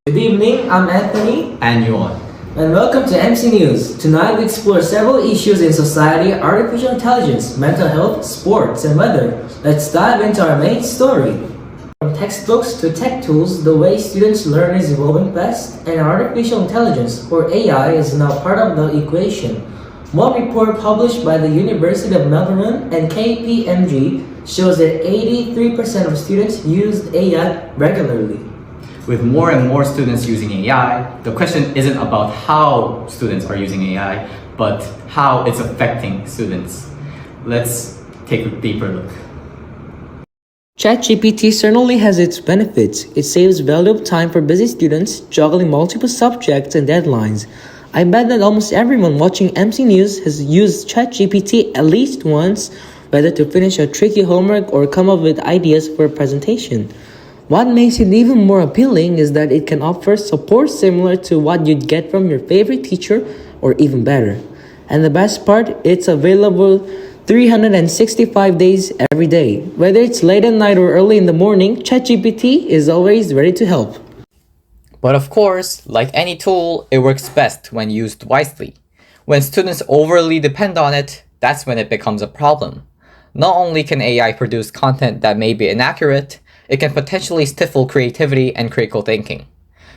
Good evening, I'm Anthony, And Yuan. and welcome to MC News. Tonight we explore several issues in society, artificial intelligence, mental health, sports, and weather. Let's dive into our main story. From textbooks to tech tools, the way students learn is evolving fast, and artificial intelligence, or AI, is now part of the equation. One report published by the University of Melbourne and KPMG shows that 83% of students use AI regularly. With more and more students using AI, the question isn't about how students are using AI, but how it's affecting students. Let's take a deeper look. ChatGPT certainly has its benefits. It saves valuable time for busy students juggling multiple subjects and deadlines. I bet that almost everyone watching MC News has used ChatGPT at least once, whether to finish a tricky homework or come up with ideas for a presentation. What makes it even more appealing is that it can offer support similar to what you'd get from your favorite teacher, or even better. And the best part, it's available 365 days every day. Whether it's late at night or early in the morning, ChatGPT is always ready to help. But of course, like any tool, it works best when used wisely. When students overly depend on it, that's when it becomes a problem. Not only can AI produce content that may be inaccurate, it can potentially stifle creativity and critical thinking.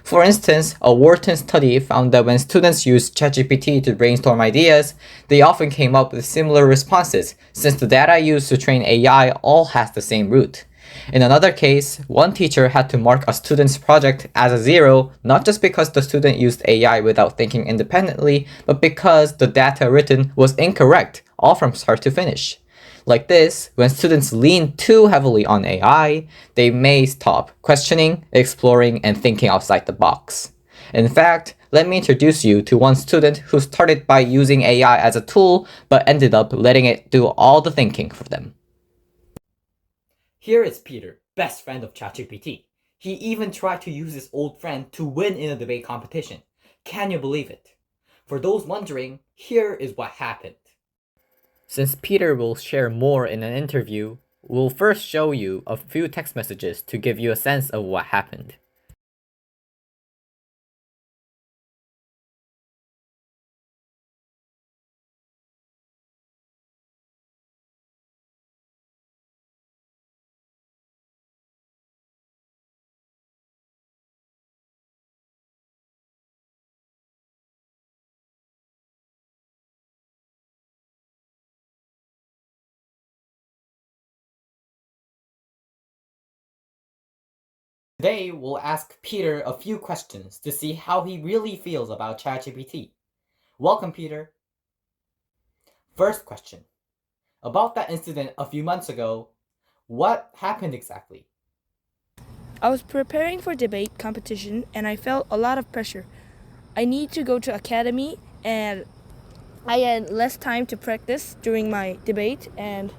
For instance, a Wharton study found that when students used ChatGPT to brainstorm ideas, they often came up with similar responses, since the data used to train AI all has the same root. In another case, one teacher had to mark a student's project as a 0, not just because the student used AI without thinking independently, but because the data written was incorrect, all from start to finish. Like this, when students lean too heavily on AI, they may stop questioning, exploring, and thinking outside the box. In fact, let me introduce you to one student who started by using AI as a tool, but ended up letting it do all the thinking for them. Here is Peter, best friend of ChatGPT. He even tried to use his old friend to win in a debate competition. Can you believe it? For those wondering, here is what happened. Since Peter will share more in an interview, we'll first show you a few text messages to give you a sense of what happened. Today, we'll ask Peter a few questions to see how he really feels about ChatGPT. Welcome, Peter. First question. About that incident a few months ago, what happened exactly? I was preparing for debate competition and I felt a lot of pressure. I need to go to academy and I had less time to practice during my debate and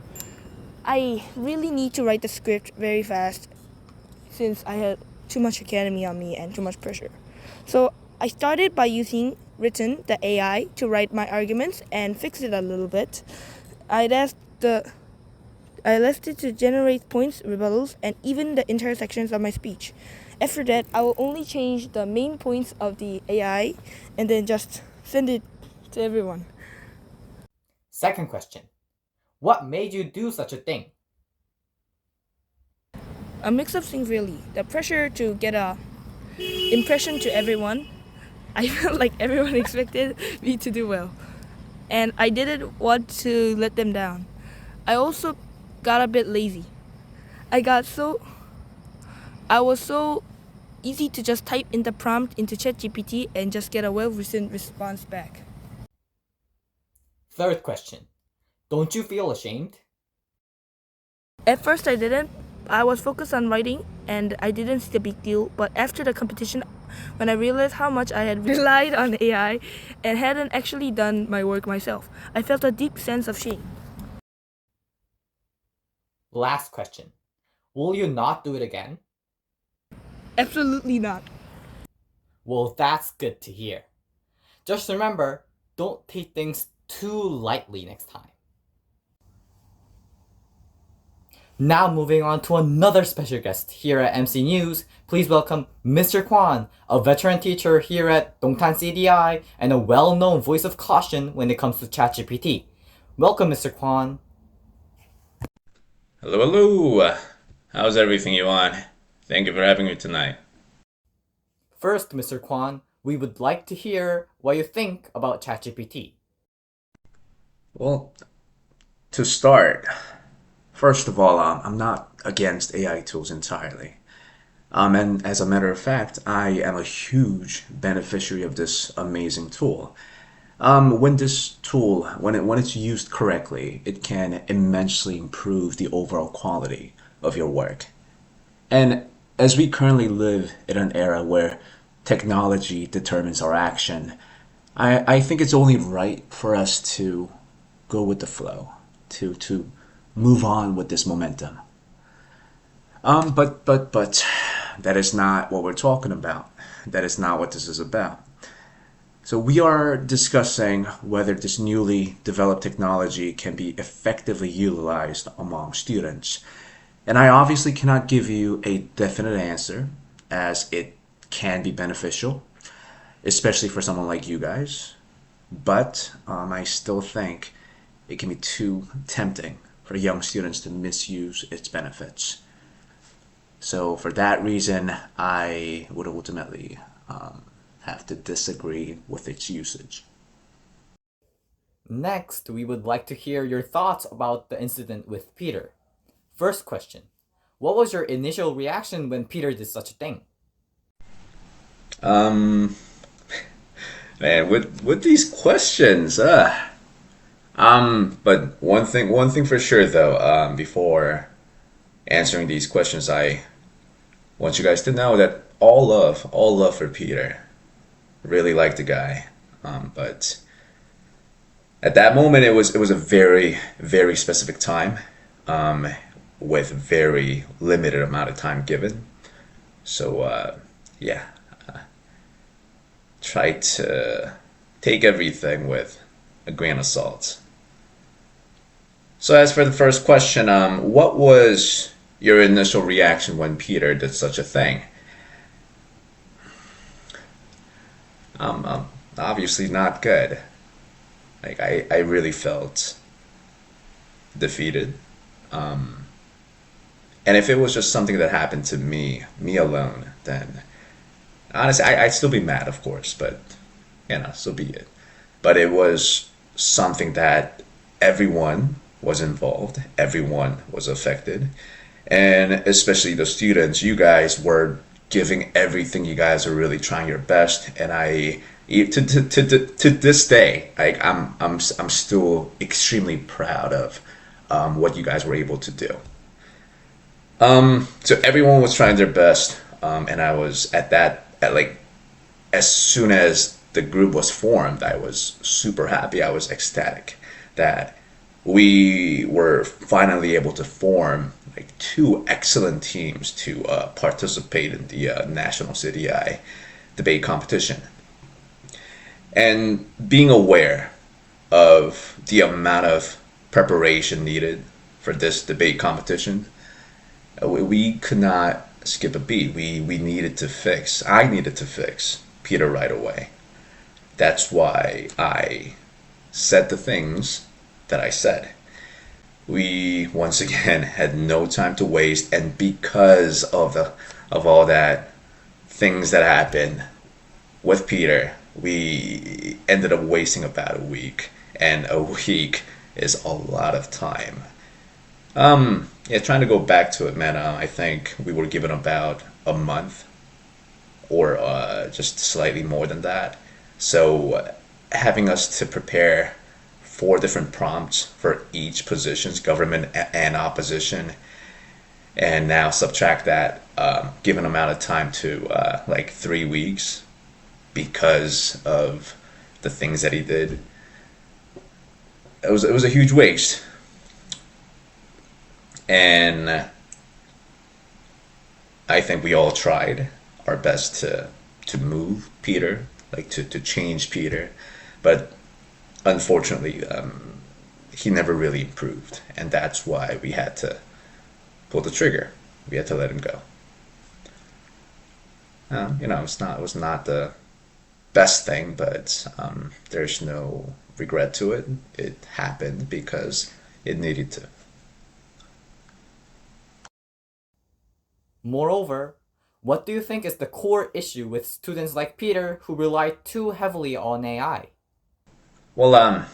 I really need to write the script very fast since I had too much academy on me and too much pressure. So I started by using written the AI to write my arguments and fix it a little bit. I left it to generate points, rebuttals, and even the intersections of my speech. After that, I will only change the main points of the AI and then just send it to everyone. Second question. What made you do such a thing? A mix of things really. The pressure to get a impression to everyone. I felt like everyone expected me to do well. And I didn't want to let them down. I also got a bit lazy. I was so easy to just type in the prompt into ChatGPT and just get a well-written response back. Third question. Don't you feel ashamed? At first I didn't. I was focused on writing and I didn't see the big deal, but after the competition, when I realized how much I had relied on AI and hadn't actually done my work myself, I felt a deep sense of shame. Last question. Will you not do it again? Absolutely not. Well, that's good to hear. Just remember, don't take things too lightly next time. Now moving on to another special guest here at MC News, please welcome Mr. Kwan, a veteran teacher here at Dongtan CDI and a well-known voice of caution when it comes to ChatGPT. Welcome, Mr. Kwan. Hello, hello. How's everything, Yuan? Thank you for having me tonight. First, Mr. Kwan, we would like to hear what you think about ChatGPT. Well, to start, first of all, I'm not against AI tools entirely. And as a matter of fact, I am a huge beneficiary of this amazing tool. When this tool, when it's used correctly, it can immensely improve the overall quality of your work. And as we currently live in an era where technology determines our action, I think it's only right for us to go with the flow, to move on with this momentum. But that is not what we're talking about. That is not what this is about. So we are discussing whether this newly developed technology can be effectively utilized among students. And I obviously cannot give you a definite answer, as it can be beneficial, especially for someone like you guys. But I still think it can be too tempting for young students to misuse its benefits. So for that reason, I would ultimately have to disagree with its usage. Next, we would like to hear your thoughts about the incident with Peter. First question, what was your initial reaction when Peter did such a thing? Man, with these questions, but one thing for sure though, before answering these questions, I want you guys to know that all love for Peter. Really like the guy, but at that moment it was a very, very specific time, with very limited amount of time given. So yeah, try to take everything with a grain of salt. So as for the first question, what was your initial reaction when Peter did such a thing? Obviously not good. Like I really felt defeated. And if it was just something that happened to me alone, then honestly, I'd still be mad, of course, but so be it. But it was something that everyone was involved, everyone was affected, and especially the students. You guys were giving everything. You guys are really trying your best, and to this day, I'm still extremely proud of what you guys were able to do. So everyone was trying their best, and I was as soon as the group was formed, I was super happy. I was ecstatic that we were finally able to form like two excellent teams to participate in the National CDI debate competition. And being aware of the amount of preparation needed for this debate competition, we could not skip a beat. I needed to fix Peter right away. That's why I said the things that I said. We once again had no time to waste, and because of all that things that happened with Peter, we ended up wasting about a week, and a week is a lot of time. Trying to go back to it, man, I think we were given about a month, or just slightly more than that. So having us to prepare 4 different prompts for each positions, government and opposition, and now subtract that given amount of time to 3 weeks because of the things that he did. It was a huge waste. And I think we all tried our best to move Peter, to change Peter, but unfortunately he never really improved, and that's why we had to pulled the trigger. We had to let him go. It was not the best thing, but there's no regret to it. It happened because it needed to. Moreover, what do you think is the core issue with students like Peter who rely too heavily on AI? Well,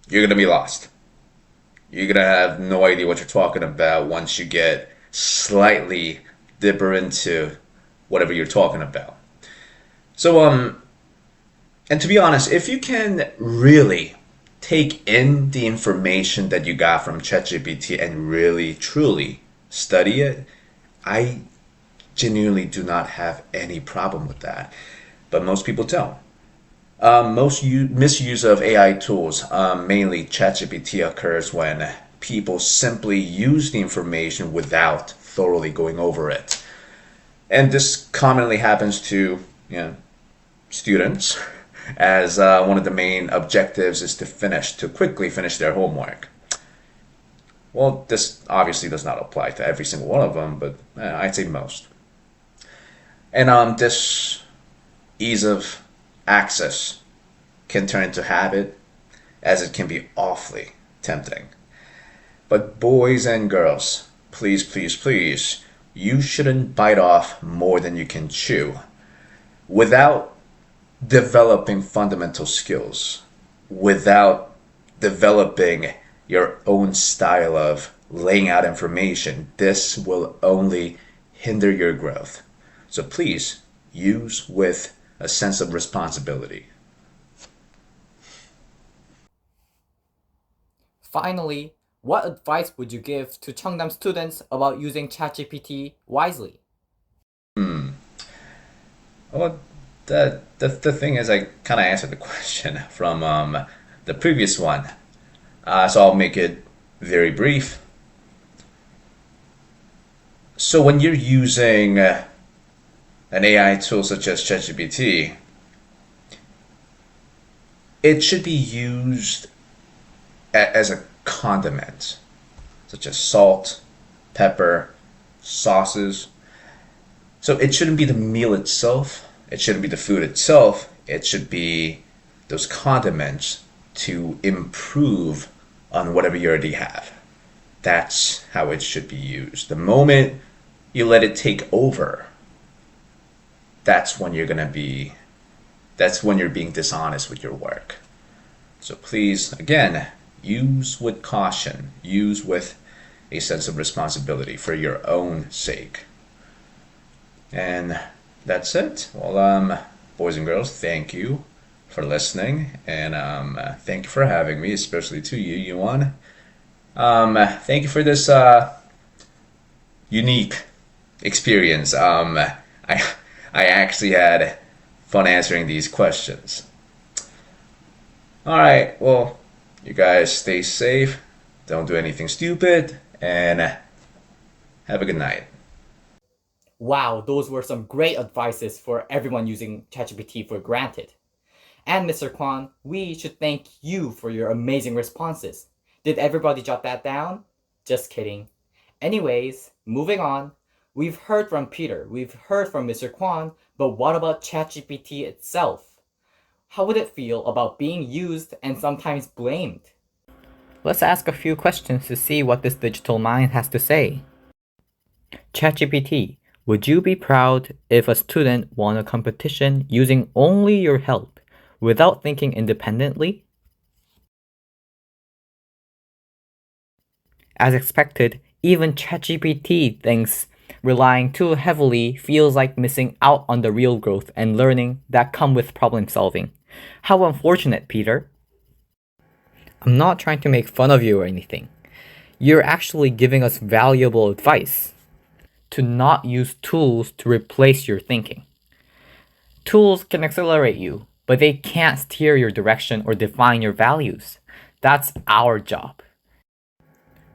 you're gonna be lost. You're gonna have no idea what you're talking about once you get slightly deeper into whatever you're talking about. So, and to be honest, if you can really take in the information that you got from ChatGPT and really truly study it, I genuinely do not have any problem with that. But most people don't. Most misuse of AI tools, mainly ChatGPT, occurs when people simply use the information without thoroughly going over it. And this commonly happens to students, as one of the main objectives is to quickly finish their homework. Well, this obviously does not apply to every single one of them, but I'd say most. And this ease of access can turn into habit, as it can be awfully tempting. But boys and girls, please, please, please, you shouldn't bite off more than you can chew. Without developing fundamental skills, without developing your own style of laying out information, this will only hinder your growth. So please, use with a sense of responsibility. Finally, what advice would you give to Cheongdam students about using ChatGPT wisely? Well, the thing is, I kind of answered the question from the previous one. So I'll make it very brief. So when you're using an AI tool such as ChatGPT, it should be used as a condiment, such as salt, pepper, sauces. So it shouldn't be the meal itself, it shouldn't be the food itself, it should be those condiments to improve on whatever you already have. That's how it should be used. The moment you let it take over, that's when you're being dishonest with your work. So please, again, use with caution, use with a sense of responsibility for your own sake. And that's it. Well, boys and girls, thank you for listening, and thank you for having me, especially to you, Yuan. Thank you for this unique experience. I actually had fun answering these questions. All right, well, you guys stay safe, don't do anything stupid, and have a good night. Wow, those were some great advices for everyone using ChatGPT for granted. And Mr. Kwan, we should thank you for your amazing responses. Did everybody jot that down? Just kidding. Anyways, moving on. We've heard from Peter, we've heard from Mr. Kwan, but what about ChatGPT itself? How would it feel about being used and sometimes blamed? Let's ask a few questions to see what this digital mind has to say. ChatGPT, would you be proud if a student won a competition using only your help without thinking independently? As expected, even ChatGPT thinks relying too heavily feels like missing out on the real growth and learning that come with problem solving. How unfortunate, Peter. I'm not trying to make fun of you or anything. You're actually giving us valuable advice to not use tools to replace your thinking. Tools can accelerate you, but they can't steer your direction or define your values. That's our job.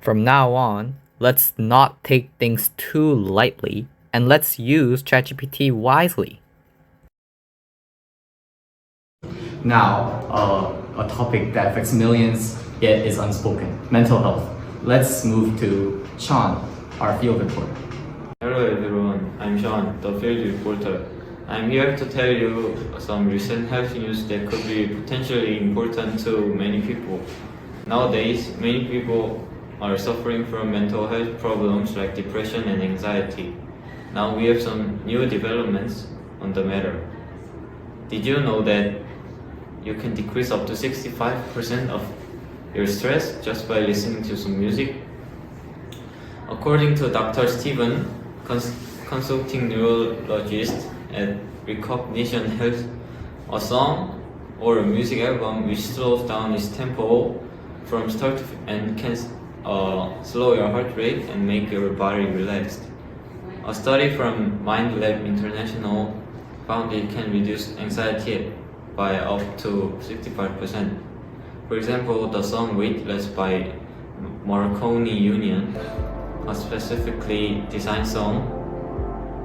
From now on, let's not take things too lightly and let's use ChatGPT wisely. Now, a topic that affects millions yet is unspoken: mental health. Let's move to Sean, our field reporter. Hello everyone, I'm Sean, the field reporter. I'm here to tell you some recent health news that could be potentially important to many people. Nowadays, many people are suffering from mental health problems like depression and anxiety. Now we have some new developments on the matter. Did you know that you can decrease up to 65% of your stress just by listening to some music? According to Dr. Steven, consulting neurologist at Recognition Health, a song or a music album which slows down its tempo from start to and can slow your heart rate and make your body relaxed. A study from Mind Lab International found it can reduce anxiety by up to 65%. For example, the song Weightless by Marconi Union, a specifically designed song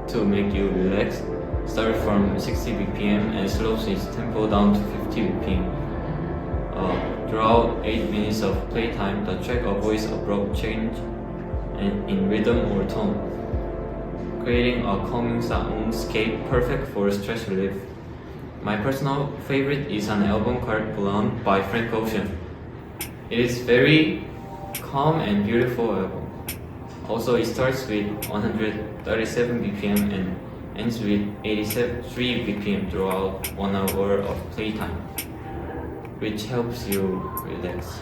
to make you relax, starts from 60 BPM and slows its tempo down to 50 BPM. Throughout 8 minutes of playtime, the track avoids abrupt change in rhythm or tone, creating a calming soundscape perfect for stress relief. My personal favorite is an album called Blonde by Frank Ocean. It is very calm and beautiful album. Also, it starts with 137 BPM and ends with 83 BPM throughout 1 hour of playtime, which helps you relax.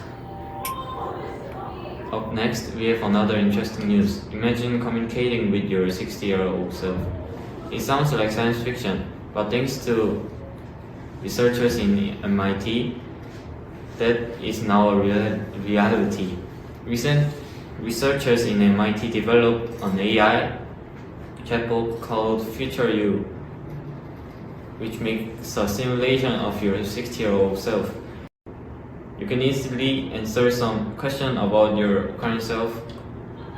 Up next, we have another interesting news. Imagine communicating with your 60-year-old self. It sounds like science fiction, but thanks to researchers in MIT, that is now a reality. Recent researchers in MIT developed an AI chatbot called Future You, which makes a simulation of your 60-year-old self. You can easily answer some question about your current self,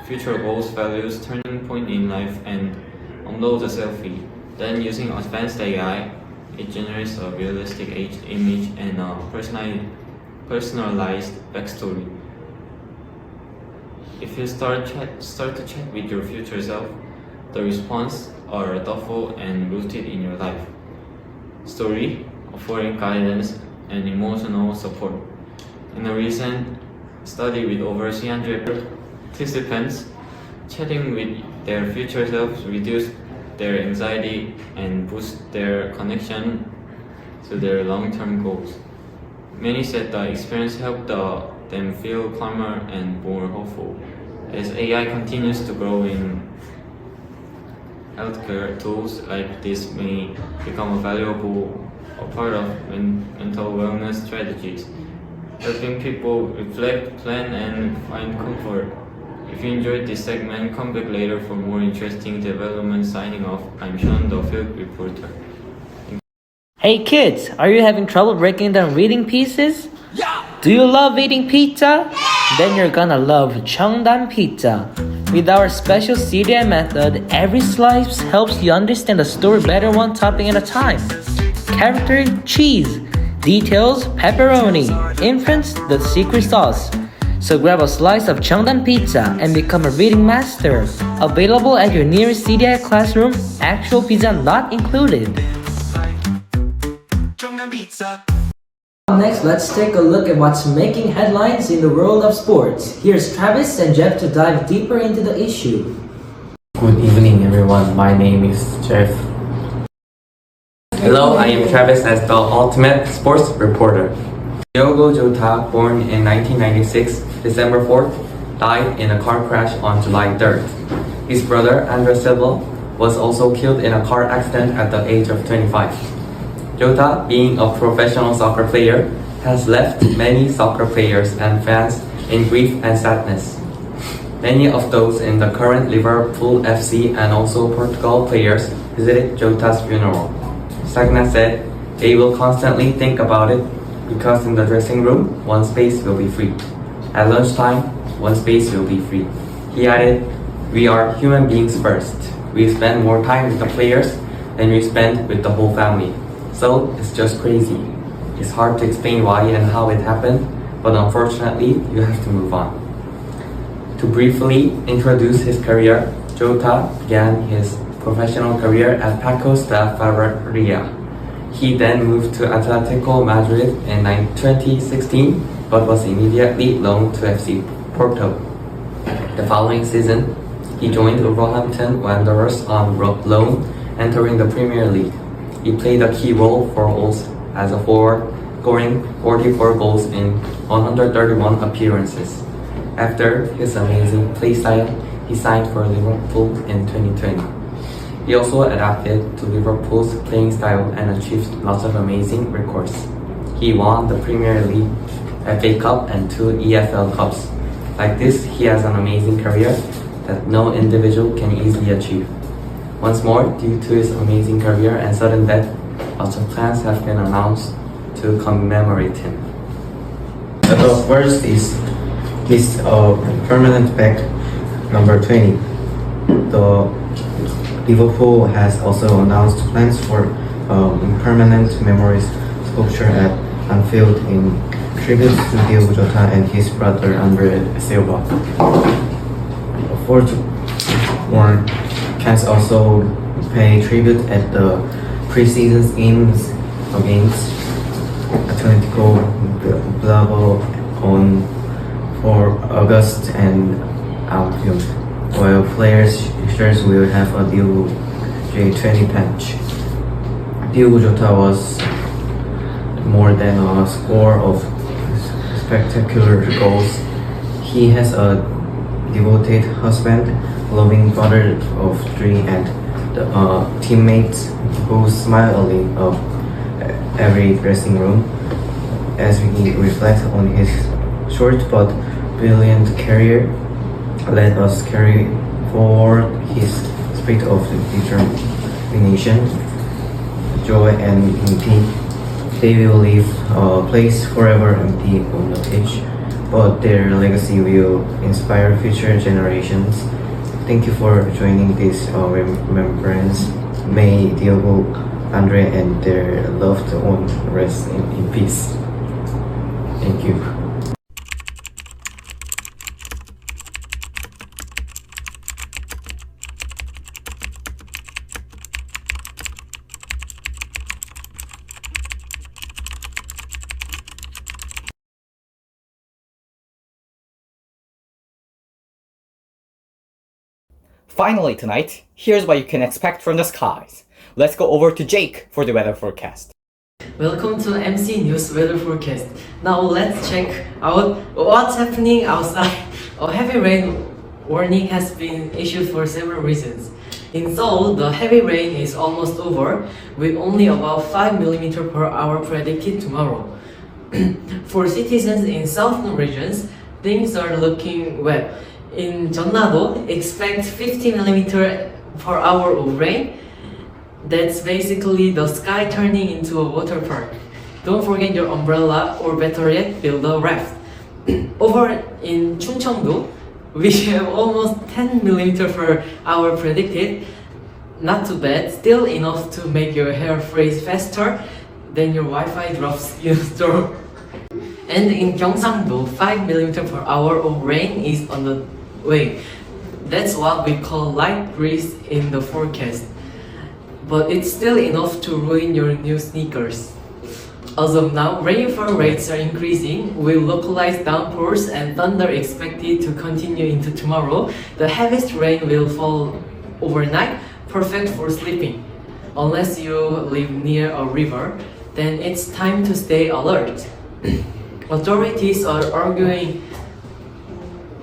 future goals, values, turning point in life, and upload a selfie. Then, using advanced AI, it generates a realistic aged image and a personalized backstory. If you start to chat with your future self, the responses are thoughtful and rooted in your life story, offering guidance and emotional support. In a recent study with over 300 participants, chatting with their future selves reduced their anxiety and boost their connection to their long-term goals. Many said the experience helped them feel calmer and more hopeful. As AI continues to grow in healthcare, tools like this may become a valuable part of mental wellness strategies, helping people reflect, plan, and find comfort. If you enjoyed this segment, come back later for more interesting developments. Signing off, I'm Sean, the field reporter. Hey kids, are you having trouble breaking down reading pieces? Yeah! Do you love eating pizza? Yeah! Then you're gonna love Cheongdan Pizza. With our special CDI method, every slice helps you understand the story better one topping at a time. Character, cheese. Details, pepperoni. Inference, the secret sauce. So grab a slice of Cheongdan Pizza and become a reading master. Available at your nearest CDI classroom, actual pizza not included. Next, let's take a look at what's making headlines in the world of sports. Here's Travis and Jeff to dive deeper into the issue. Good evening, everyone. My name is Jeff. Hello, I am Travis as the ultimate sports reporter. Diogo Jota, born in 1996, December 4th, died in a car crash on July 3rd. His brother, Andres Silva, was also killed in a car accident at the age of 25. Jota, being a professional soccer player, has left many soccer players and fans in grief and sadness. Many of those in the current Liverpool FC and also Portugal players visited Jota's funeral. Sagna said they will constantly think about it because in the dressing room, one space will be free. At lunchtime, one space will be free. He added, "We are human beings first. We spend more time with the players than we spend with the whole family. So it's just crazy. It's hard to explain why and how it happened, but unfortunately, you have to move on." To briefly introduce his career, Jota began his professional career at Pacos de Ferreria. He then moved to Atletico Madrid in 2016, but was immediately loaned to FC Porto. The following season, he joined Wolverhampton Wanderers on loan, entering the Premier League. He played a key role for Wolves as a forward, scoring 44 goals in 131 appearances. After his amazing play style, he signed for Liverpool in 2020. He also adapted to Liverpool's playing style and achieved lots of amazing records. He won the Premier League, FA Cup, and 2 EFL Cups. Like this, he has an amazing career that no individual can easily achieve. Once more, due to his amazing career and sudden death, lots of plans have been announced to commemorate him. The first is list of permanent back number 20. The Liverpool has also announced plans for permanent memories sculpture at Anfield in tribute to Diogo Jota and his brother Andre Silva. Fourth one can also pay tribute at the preseason games against Atletico Bilbao on 4 August and Anfield, while players' shirts will have a Diogo J20 patch. Diogo Jota was more than a score of spectacular goals. He has a devoted husband, loving father of 3, and teammates who smile in every dressing room. As we reflect on his short but brilliant career, let us carry forward his spirit of determination, joy, and unity. They will leave a place forever empty on the pitch, but their legacy will inspire future generations. Thank you for joining this remembrance. May Diogo, Andre, and their loved ones rest in peace. Thank you. Finally tonight, here's what you can expect from the skies. Let's go over to Jake for the weather forecast. Welcome to MC News Weather Forecast. Now let's check out what's happening outside. A heavy rain warning has been issued for several reasons. In Seoul, the heavy rain is almost over, with only about 5 mm per hour predicted tomorrow. For citizens in southern regions, things are looking wet. In Jeonnado, expect 50 mm per hour of rain. That's basically the sky turning into a water park. Don't forget your umbrella, or better yet, build a raft. Over in Chungcheongdo, we have almost 10 mm per hour predicted. Not too bad, still enough to make your hair freeze faster than your Wi-Fi drops in the store. And in Gyeongsangdo, 5 mm per hour of rain is on the way. That's what we call light breeze in the forecast. But it's still enough to ruin your new sneakers. As of now, rainfall rates are increasing, with localized downpours and thunder expected to continue into tomorrow. The heaviest rain will fall overnight, perfect for sleeping. Unless you live near a river, then it's time to stay alert. Authorities are urging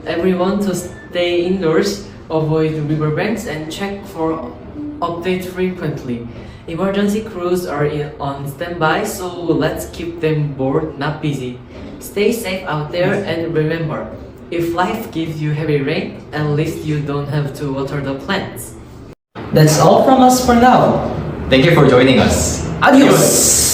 everyone to stay indoors, avoid riverbanks, and check for updates frequently. Emergency crews are on standby, so let's keep them bored, not busy. Stay safe out there, and remember, if life gives you heavy rain, at least you don't have to water the plants. That's all from us for now. Thank you for joining us. Adios!